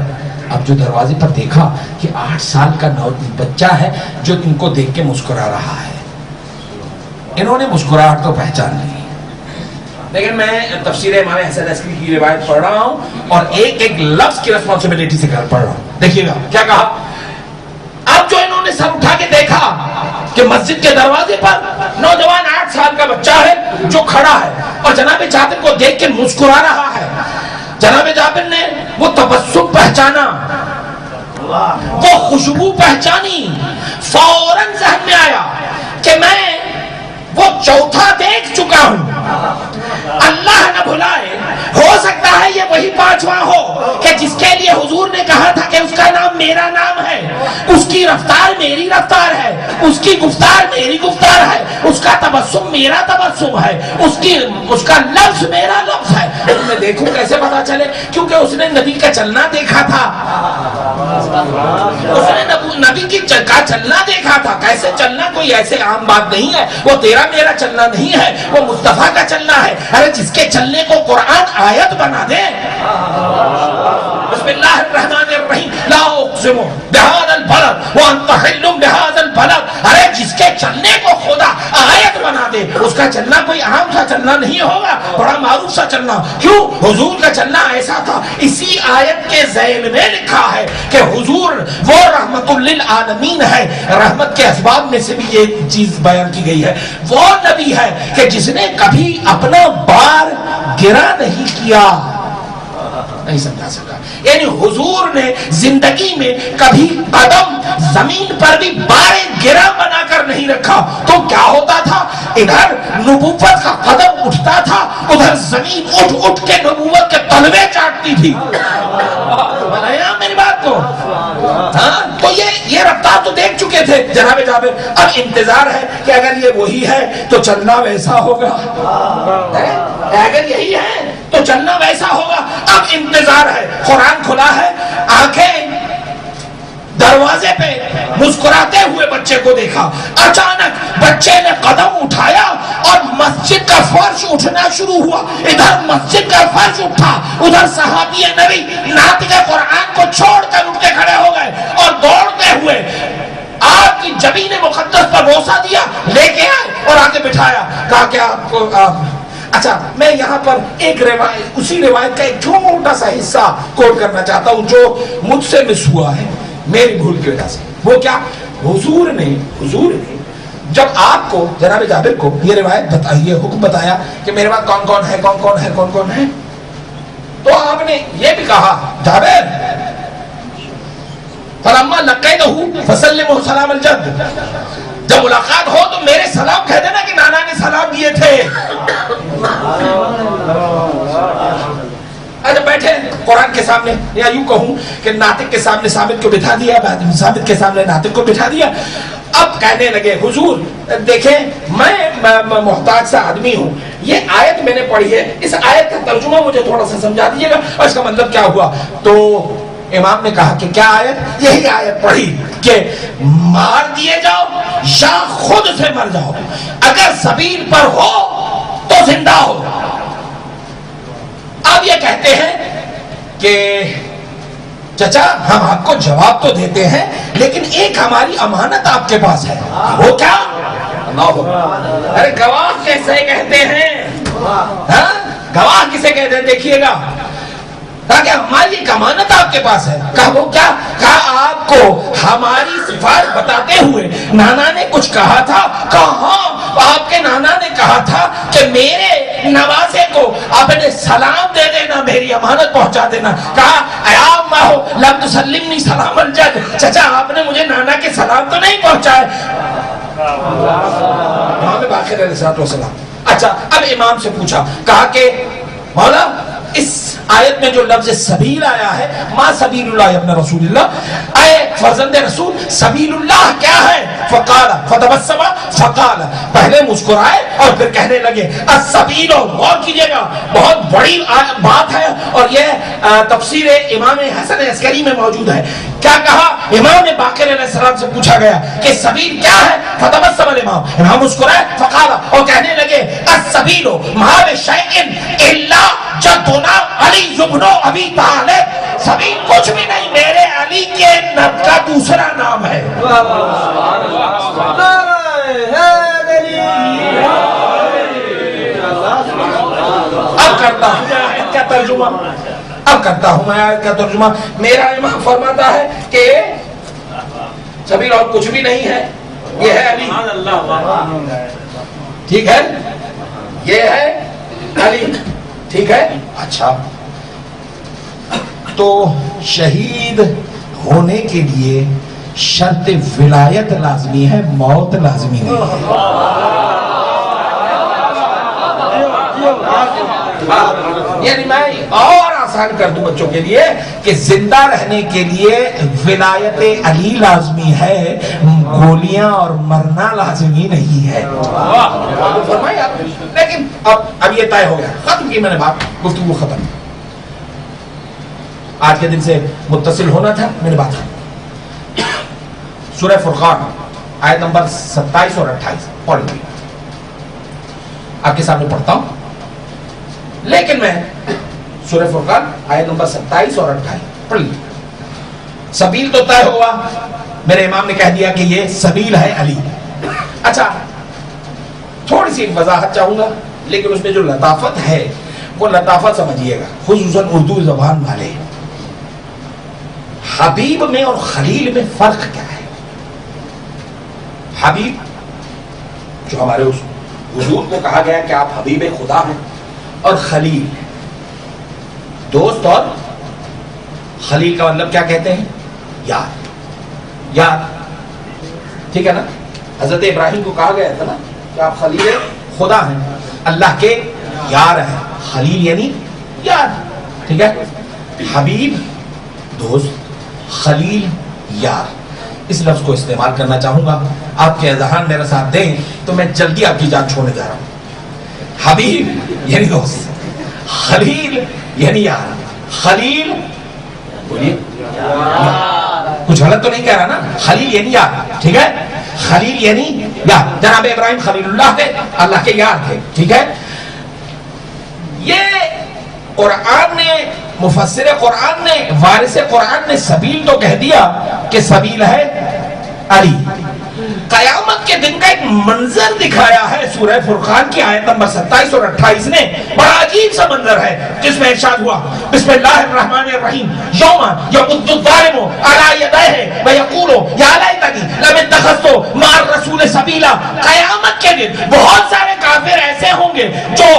اب جو دروازے پر دیکھا کہ 8 سال کا بچہ ہے جو ان کو دیکھ کے مسکرا رہا ہے. انہوں نے مسکراہٹ تو پہچان لی, لیکن میں تفسیر امام حسن عسکری کی روایت پڑھ رہا ہوں اور ایک ایک لفظ کی ریسپانسبلٹی سے پڑھ رہا ہوں. دیکھیے گا کیا کہا. اب جو انہوں نے سر اٹھا کے دیکھا کہ مسجد کے دروازے پر نوجوان 8 سال کا بچہ ہے جو کھڑا ہے اور جناب جابر کو دیکھ کے مسکرا رہا ہے. جناب جابر نے وہ تبسم پہچانا, وہ خوشبو پہچانی. فوراً ذہن میں آیا کہ میں وہ چوتھا دیکھ چکا ہوں. اللہ نہ بھلائے, ہو سکتا ہے یہ وہی 5واں ہو کہ جس کے لیے حضور نے کہا تھا کہ اس کا نام میرا نام ہے, اس کی رفتار میری رفتار ہے, اس کی گفتار میری گفتار ہے, اس کا تبسم میرا تبسم ہے, اس کا لفظ میرا لفظ ہے. میں دیکھوں کیسے پتا چلے, کیونکہ اس نے نبی کا چلنا دیکھا تھا, اس نے نبی کی کا چلنا دیکھا تھا. کیسے چلنا, کوئی ایسے عام بات نہیں ہے, وہ تیرا میرا چلنا نہیں ہے, وہ مصطفیٰ کا چلنا ہے. ارے جس کے چلنے کو قرآن آیت بنا دے, بسم اللہ الرحمن الرحیم, لا اقسم بہذا البلد وانت حل بہذا البلد. ارے جس کے چلنے کو خدا آیت بنا دے, اس کا چلنا کوئی عام سا چلنا نہیں ہوگا, بڑا معروف سا چلنا. کیوں؟ حضور کا چلنا ایسا تھا. اسی آیت کے ذیل میں لکھا ہے کہ حضور وہ رحمت للعالمین ہے. رحمت کے اسباب میں سے بھی یہ چیز بیان کی گئی ہے. وہ نبی ہے کہ جس نے کبھی اپنا بار گرا نہیں کیا, نہیں سمجھا سکا. یعنی حضور نے زندگی میں کبھی قدم زمین پر بھی بارے گرا بنا کر نہیں رکھا. تو کیا ہوتا تھا, ادھر نبوت کا قدم اٹھتا تھا, ادھر زمین اٹھ کے نبوت کے تلوے چاٹتی تھی. میری بات کو تو یہ رفتار تو دیکھ چکے تھے جناب جابر. اب انتظار ہے کہ اگر یہ وہی ہے تو چلنا ویسا ہوگا, اگر یہی ہے تو چلنا ویسا ہوگا. اب انتظار ہے. قرآن کھلا ہے, آنکھیں دروازے پہ مسکراتے ہوئے بچے کو دیکھا. اچانک بچے نے قدم اٹھایا اور مسجد کا فرش اٹھنا شروع ہوا. ادھر مسجد کا فرش اٹھا, ادھر صحابی نبی ناطق قرآن کو چھوڑ کر اٹھ کے کھڑے ہو گئے اور دوڑتے ہوئے آپ کی جبین مقدس پر بوسہ دیا, لے کے آئے اور آگے بٹھایا. کہا کہ اچھا میں یہاں پر ایک روایت، اسی روایت کا ایک چھوٹا سا حصہ کوٹ کرنا چاہتا ہوں جو مجھ سے مس ہوا ہے میری بھول کی وجہ سے. وہ کیا؟ حضور نے جب آپ کو، جناب جابر کو یہ روایت بتائی، یہ حکم بتایا کہ میرے بعد کون کون ہے، کون کون ہے، کون کون ہے، تو آپ نے یہ بھی کہا جابر فلما لقيته فسلموا سلام الجد، جب ملاقات ہو تو میرے سلام کہہ دینا کہ نانا نے سلام دیے تھے. اچھا بیٹھے قرآن کے سامنے، یا یوں کہوں کہ ناطق کے سامنے ثابت کو بٹھا دیا، ثابت کے سامنے ناطق کو بٹھا دیا. اب کہنے لگے حضور دیکھیں میں محتاج سا آدمی ہوں، یہ آیت میں نے پڑھی ہے، اس آیت کا ترجمہ مجھے تھوڑا سا سمجھا دیجیے گا اور اس کا مطلب کیا ہوا. تو امام نے کہا کہ کیا آیت؟ یہی آیت پڑھی کہ مار دیے جاؤ یا خود سے مر جاؤ، اگر سبیل پر ہو تو زندہ ہو. اب یہ کہتے ہیں کہ چچا ہم آپ کو جواب تو دیتے ہیں لیکن ایک ہماری امانت آپ کے پاس ہے. وہ کیا؟ ارے گواہ کیسے کہتے ہیں؟ گواہ کسے کہتے ہیں؟ دیکھیے گا تاکہ ہماری ایک امانت آپ کے پاس ہے. کہا وہ کیا؟ کہا آپ کو ہماری صفات بتاتے ہوئے نانا نے کچھ کہا تھا. کہا آپ کے نانا نے کہا تھا کہ میرے نواسے کو اپنے سلام دے دینا، میری امانت پہنچا دینا. کہا ایا ماہو لم تسلمنی سلام الجد، چچا آپ نے مجھے نانا کے سلام تو نہیں پہنچائے. امام باقر علیہ السلام. اچھا اب امام سے پوچھا، کہا کہ مولا اس آیت میں جو لفظ سبیل آیا ہے، ما سبیل اللہ ابن رسول اللہ، اے فرزند رسول سبیل اللہ کیا ہے؟ فقال فتبسم فقال، پہلے مسکرائے اور پھر کہنے لگے السبیل. غور کیجئے گا بہت بڑی بات ہے اور یہ تفسیر امام حسن عسکری میں موجود ہے. کیا کہا؟ امام باقر علیہ السلام سے پوچھا گیا کہ سبیل کیا ہے؟ فتبسم الامام، امام مسکرائے فقال اور کہنے لگے السبیل ما بشیء الا جدنا علی ابن ابی طالب، سبیل کچھ بھی نہیں میرے علی کے نب کا دوسرا نام ہے. اب کرتا ہوں میں آیت کا ترجمہ، میرا امام فرماتا ہے کہ سبیل اور کچھ بھی نہیں ہے، یہ ہے علی. ٹھیک ہے، یہ ہے علی. ٹھیک ہے. اچھا تو شہید ہونے کے لیے شرط ولایت لازمی ہے، موت لازمی نہیں ہے. یعنی میں اور آسان کر دوں بچوں کے لیے کہ زندہ رہنے کے لیے ولایت علی لازمی ہے، گولیاں اور مرنا لازمی نہیں ہے. فرمائے آپ. لیکن اب یہ طے ہو گیا، ختم کی میں نے بات، گفتگو ختم. آج کے دن سے متصل ہونا تھا، میں نے بات سورہ فرقان آیت نمبر 27 اور 28 پڑھ لی، آپ کے سامنے پڑھتا ہوں. لیکن میں سورہ فرقان آیت نمبر 27 اور 28 پڑھ لی. سبیل تو طے ہوا، میرے امام نے کہہ دیا کہ یہ سبیل ہے علی. اچھا تھوڑی سی وضاحت چاہوں گا لیکن اس میں جو لطافت ہے وہ لطافت سمجھیے گا، خصوصاً اردو زبان والے. حبیب میں اور خلیل میں فرق کیا ہے؟ حبیب جو ہمارے اس حضور کو کہا گیا کہ آپ حبیب خدا ہیں، اور خلیل دوست. اور خلیل کا مطلب کیا کہتے ہیں؟ یار. یار ٹھیک ہے نا. حضرت ابراہیم کو کہا گیا تھا نا کہ آپ خلیل خدا ہیں، اللہ کے یار ہیں. خلیل یعنی یار. ٹھیک ہے. حبیب دوست، خلیل یار. اس لفظ کو استعمال کرنا چاہوں گا، آپ کے اذہان میرا ساتھ دیں تو میں جلدی آپ کی جان چھوڑنے جا رہا ہوں. حبیب یعنی دوست، خلیل یعنی یار. خلیل بولیے کچھ غلط تو نہیں کہہ رہا نا؟ خلیل یعنی یار. ٹھیک ہے. خلیل یعنی یار. جناب ابراہیم خلیل اللہ تھے، اللہ کے یار تھے. ٹھیک ہے. یہ قرآن نے، مفسر قرآن نے، وارث قرآن نے سبیل تو کہہ دیا کہ سبیل ہے علی. قیامت کے دن کا ایک منظر دکھایا ہے سورہ فرقان کی آیت نمبر 27 اور 28 نے بڑا عجیب سا منظر ہے جس میں ارشاد ہوا بسم اللہ الرحمن الرحیم یوم یمد الظالم علی یدیہ ویقول یا لیتنی لم اتخذت مع الرسول سبیلا. قیامت کے دن بہت سارے کافر ایسے ہوں گے جو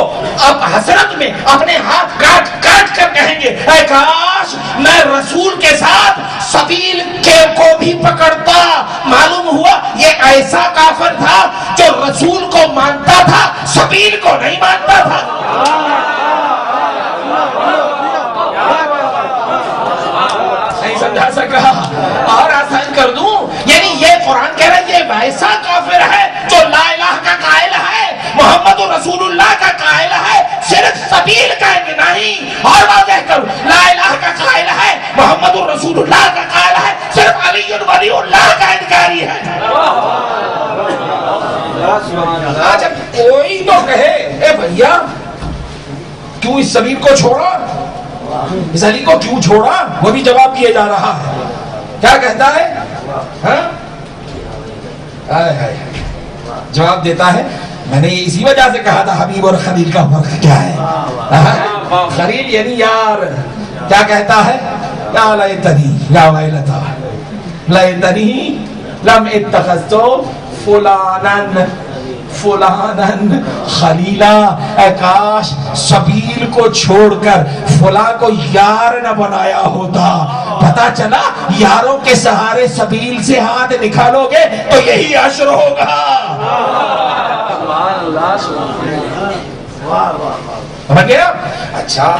اب حسرت میں اپنے ہاتھ کاٹ کاٹ کر کہیں گے اے کاش میں رسول کے ساتھ سبیل کے کو بھی پکڑتا. معلوم ہوا یہ ایسا کافر تھا جو رسول کو مانتا تھا سبیل کو نہیں مانتا تھا. نہیں سمجھا سکا اور آسان کر دوں یعنی یہ قرآن کہہ رہا ہے یہ ایسا کافر ہے جو لا الہ کا قائل ہے محمد رسول اللہ کا قائل ہے صرف سبیل کا نہیں. اور واضح کروں لا الہ کا قائل ہے محمد رسول اللہ کا قائل ہے صرف علی ولی اللہ کا انکاری ہے. جب کوئی تو کہے اے بھیا کیوں اس سبیل کو چھوڑا اس علی کو کیوں چھوڑا وہ بھی جواب دیا جا رہا ہے. کیا کہتا ہے جواب دیتا ہے میں نے اسی وجہ سے کہا تھا حبیب اور خلیل کا فرق کیا ہے. خلیل یعنی یار. کیا کہتا ہے یا لیتنی یا ویلتا لیتنی لم اتخذت فلانن فلانن خلیلا. اے کاش سبیل کو چھوڑ کر فلاں کو یار نہ بنایا ہوتا. پتا چلا یاروں کے سہارے سبیل سے ہاتھ نکالو گے تو یہی عشر ہوگا. سمجھ گیا. اچھا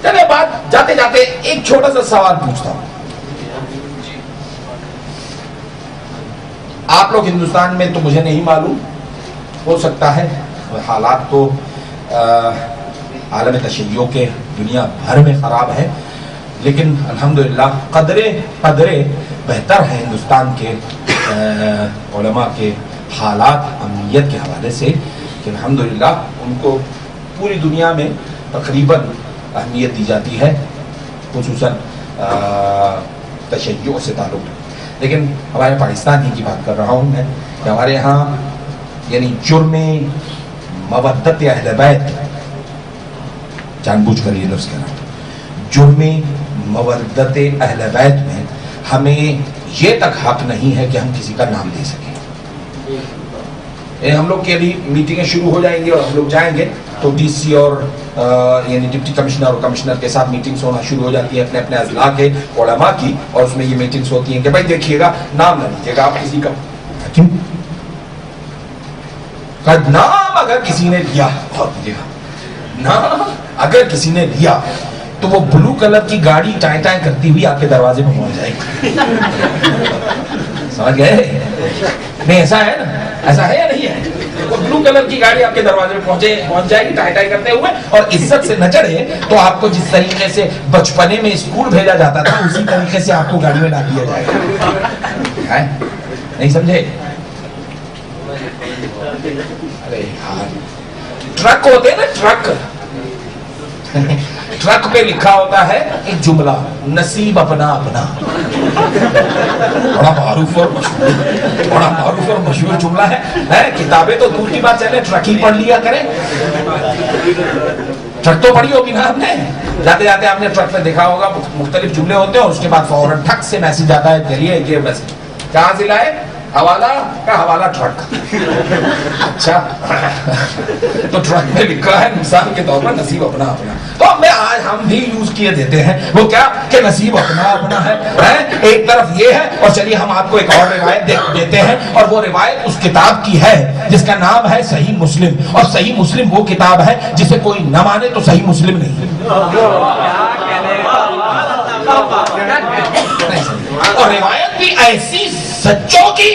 چلے بات جاتے جاتے ایک چھوٹا سا سوال پوچھتا ہوں. آپ لوگ ہندوستان میں تو مجھے نہیں معلوم ہو سکتا ہے حالات تو عالم تشیع کے دنیا بھر میں خراب ہے لیکن الحمدللہ قدرے بہتر ہے ہندوستان کے علماء کے حالات امنیت کے حوالے سے کہ الحمدللہ ان کو پوری دنیا میں تقریباً اہمیت دی جاتی ہے خصوصاً تشیع سے تعلق. لیکن ہمارے پاکستان ہی کی بات کر رہا ہوں میں کہ ہمارے ہاں یعنی جرم مودت اہل بیت جان بوجھ کر یہ لفظ کہہ رہا ہوں جرم مودت اہل بیت میں ہمیں یہ تک حق نہیں ہے کہ ہم کسی کا نام لے سکیں. ہم لوگ کے ابھی میٹنگیں شروع ہو جائیں گی اور ہم لوگ جائیں گے تو ڈی سی اور یعنی ڈپٹی کمشنر اور کمشنر کے ساتھ میٹنگز ہونا شروع ہو جاتی ہے اپنے اپنے اضلاع کے علماء کی اور اس میں یہ میٹنگز ہوتی ہیں کہ بھائی دیکھیے گا نام نہ لیجیے گا آپ کسی کا. کیوں نام اگر کسی نے لیا نام اگر کسی نے لیا تو وہ بلو کلر کی گاڑی ٹائیں ٹائیں کرتی ہوئی آپ کے دروازے پہ پہنچ جائے گی. سمجھ گئے نہیں ایسا ہے نا ایسا ہے یا نہیں ہے. وہ بلو کلر کی گاڑی آپ کے دروازے پہ پہنچ جائے گی ٹائیں ٹائیں کرتے ہوئے اور عزت سے نہ چڑھے تو آپ کو جس طریقے سے بچپنے میں اسکول بھیجا جاتا تھا اسی طریقے سے آپ کو گاڑی میں ڈال دیا جائے گا. نہیں سمجھے. ارے ٹرک ہوتے ہیں نا ٹرک پہ لکھا ہوتا ہے ایک جملہ نصیب اپنا اپنا. بڑا معروف اور مشہور جملہ ہے. کتابیں تو دور کی بات چلے ٹرک ہی پڑھ لیا کریں. ٹرک تو پڑھی ہوگی نا آپ نے. جاتے جاتے آپ نے ٹرک پہ دیکھا ہوگا مختلف جملے ہوتے ہیں اور اس کے بعد فوراً ٹھک سے میسج آتا ہے چلیے یہ میسج کہاں سے لائے حوالہ کا حوالہ ٹرک. اچھا تو ٹرک میں لکھا ہے مثال کے طور پر نصیب اپنا اپنا. تو میں آج ہم بھی یوز کیے دیتے ہیں وہ کیا کہ نصیب اپنا اپنا ہے. ایک طرف یہ ہے اور چلیے ہم آپ کو ایک اور روایت دیتے ہیں اور وہ روایت اس کتاب کی ہے جس کا نام ہے صحیح مسلم. اور صحیح مسلم وہ کتاب ہے جسے کوئی نہ مانے تو صحیح مسلم نہیں. اور روایت بھی ایسی سچوں کی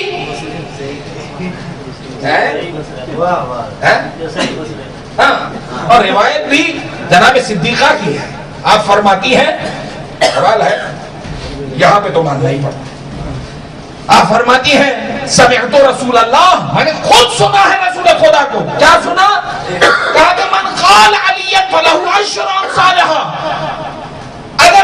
اور روایت بھی جناب صدیقہ کی ہے. آپ فرماتی ہیں سوال ہے یہاں پہ تو ماننا ہی پڑتا. آپ فرماتی ہیں سمعت رسول اللہ میں نے خود سنا ہے رسول خدا کو. کیا سنا؟ کہا کہ من قال علی فلہ عشر امثالھا. اگر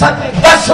10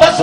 10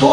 2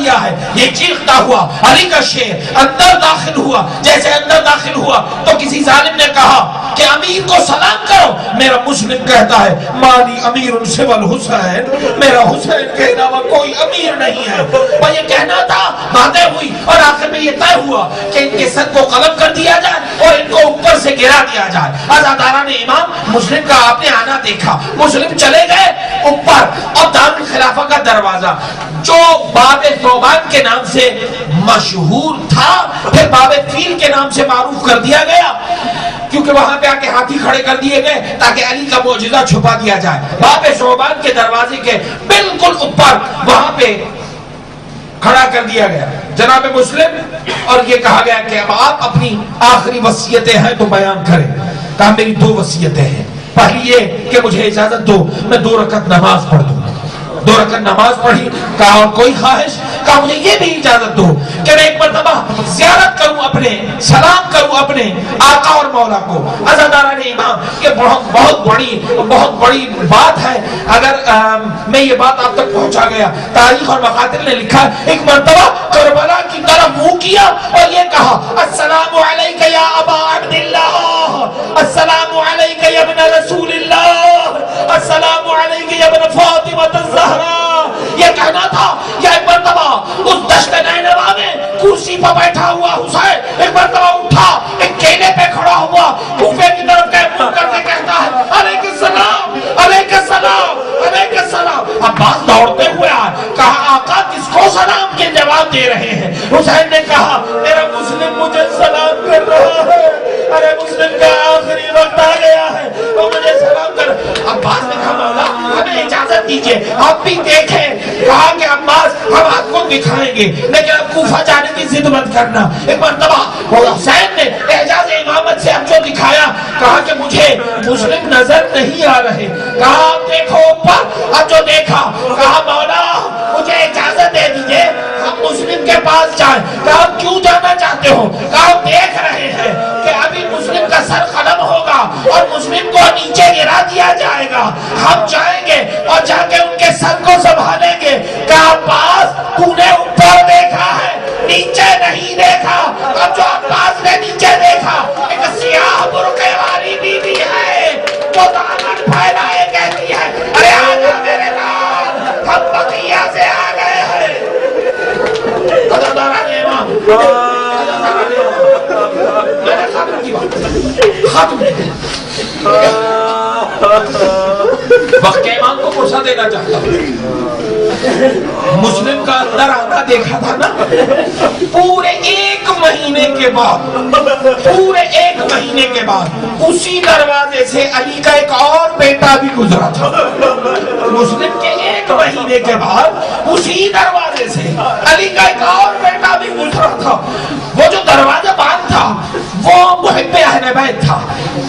دیا ہے. یہ چیختا ہوا علی کا شیر اندر داخل ہوا. جیسے اندر داخل ہوا تو کسی ظالم نے کہا کہ امیر کو سلام کرو. میرا مسلم کہتا ہے مالی امیر سوى الحسین, میرا حسین کے علاوہ کوئی امیر نہیں ہے. اور یہ کہنا تھا, باتیں ہوئی اور آخر میں یہ طے ہوا کہ ان کے سر کو قلم کر دیا جائے اور ان کو اوپر سے گرا دیا جائے. عزاداران امام مسلم کا آپ نے آنا دیکھا. مسلم چلے گئے اوپر اور دار الخلافہ کا دروازہ جو باب ثوبان کے نام سے مشہور تھا پھر باب فیل کے نام سے معروف کر دیا گیا, کیونکہ وہاں پہ آ کے ہاتھی کھڑے کر دیے گئے تاکہ علی کا معجزہ چھپا دیا جائے. باب ثوبان کے دروازے کے بالکل اوپر وہاں پہ کھڑا کر دیا گیا جناب مسلم, اور یہ کہا گیا کہ اب آپ اپنی آخری وصیتیں ہیں تو بیان کریں. کہا میری 2 وصیتیں ہیں. پہلی یہ کہ مجھے اجازت دو میں 2 رکعت نماز پڑھ دوں. 2 رکعت نماز پڑھی. کہا اور کوئی خواہش؟ کہا مجھے یہ بھی اجازت دو کہ میں ایک مرتبہ زیارت کروں, اپنے سلام کروں اپنے آقا اور مولا کو. عزاداران امام یہ بہت بڑی بات ہے. اگر میں یہ بات آپ تک پہنچا گیا, تاریخ اور مقاتل نے لکھا ایک مرتبہ کربلا کی طرف منہ کیا اور یہ کہا السلام علیک یا ابا عبداللہ, السلام علیک یا ابن رسول اللہ, السلام علیک یا ابن فاطمہ الزہرا. یہ کہنا تھا. یا ایک مرتبہ اس دشت نینوا میں کرسی پر بیٹھا ہوا حسین ایک مرتبہ اٹھا, ایک کیلے پہ کھڑا ہوا, کوفے کی طرف منہ کر کے کہتا ہے علیک السلام علیک السلام علیک السلام. عباس دوڑتے ہوئے آئے. کہا آقا کس کو سلام کے جواب دے رہے ہیں؟ حسین نے کہا میرا مسلم مجھے سلام کر رہا ہے. ارے مسلم کا آخری وقت آ گیا ہے وہ مجھے سلام کر. عباس نے کہا مولا ہمیں اجازت دیجئے آپ بھی دیکھیں. کہا کہ عباس ہم آپ کو دکھائیں گے لیکن اب کوفہ جانے کی ضد مت کرنا. ایک مرتبہ حسین نے اعجاز امامت سے اب جو دکھایا, کہا کہ مجھے مسلم نظر نہیں آ رہے. کہا آپ دیکھو اوپر. اب جو دیکھا کہا مولا مجھے اجازت دے دیجئے ہم مسلم کے پاس جائیں. کہا کیوں جانا چاہتے ہو؟ کہا دیکھ رہے ہیں کہ ابھی مسلم کا سر قلم ہوگا اور مسلم کو نیچے گرا دیا جائے گا. ہم جائیں گے اور جا کے ان کے سر کو سنبھالیں گے. کہا عباس تو نے اوپر دیکھا ہے نیچے نہیں دیکھا. اب جو عباس نے نیچے دیکھا ایک سیاہ برقعے والی بیوی ہے وہ دامن پھیلائے کہتی ہے ارے آجا میرے لال ہم بقیہ سے آ گئے ہیں. ختم وقت امام کو فرصہ دینا چاہتا ہوں. مسلم کا اندر آنا دیکھا تھا نا, پورے 1 مہینے کے بعد اسی دروازے سے علی کا ایک اور بیٹا بھی گزرا تھا. مسلم کے 1 مہینے کے بعد اسی دروازے سے علی کا ایک اور بیٹا بھی گزرا تھا. وہ جو دروازہ بند تھا وہ محب اہل بیت تھا.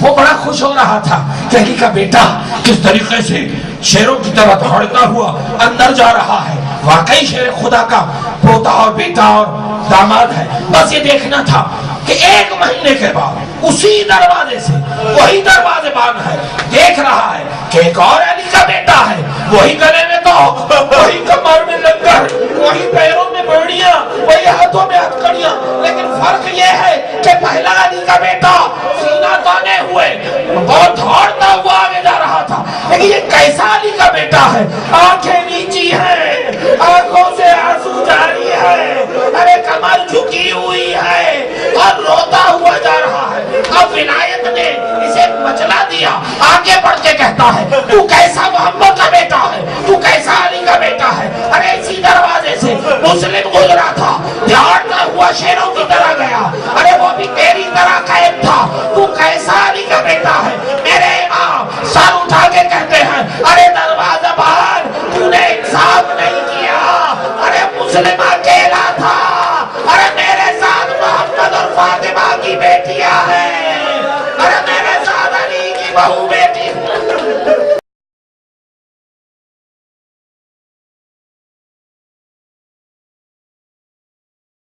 وہ بڑا خوش ہو رہا تھا کہ علی کا بیٹا کس طریقے سے شیروں کی طرح دھوڑتا ہوا اندر جا رہا ہے. واقعی شیر خدا کا پوتا اور بیٹا اور داماد ہے. بس یہ دیکھنا تھا کہ 1 مہینے کے بعد اسی دروازے سے وہی دروازے بند ہے. دیکھ رہا ہے کہ ایک اور علی کا بیٹا ہے. وہی گلے میں تو وہی کمر میں لنگر, وہی پیروں میں بیڑیاں, وہی ہاتھوں میں ہتھکڑیاں. لیکن فرق یہ ہے کہ پہلا علی کا بیٹا سینہ تانے ہوئے اور دھوڑتا ہوا آگے جا رہا تھا. لیکن یہ کیسا علی کا بیٹا ہے؟ آنکھیں نیچی ہیں, آنکھوں سے آنسو جاری ہے, ارے کمر جھکی ہوئی ہے اور روتا ہوا جا رہا ہے. اب ولایت نے اسے مچلا دیا. آگے بڑھ کے کہتا ہے تو کیسا محمد کا بیٹا ہے, تو کیسا علی کا بیٹا ہے. ارے اسی دروازے سے مسلم گزرا تھا, دھاڑتا ہوا شیروں کی طرح گیا. ارے وہ بھی تیری طرح قائم تھا. تو کیسا علی کا بیٹا ہے؟ میرے امام سر اٹھا کے کہتے ہیں ارے دروازہ بند, تو نے انصاف نہیں کیا. ارے مسلم اکیلا تھا. ارے میرے ساتھ محمد اور فاطمہ کی بیٹیاں ہیں. ارے میرے ساتھ علی کی بہو بیٹی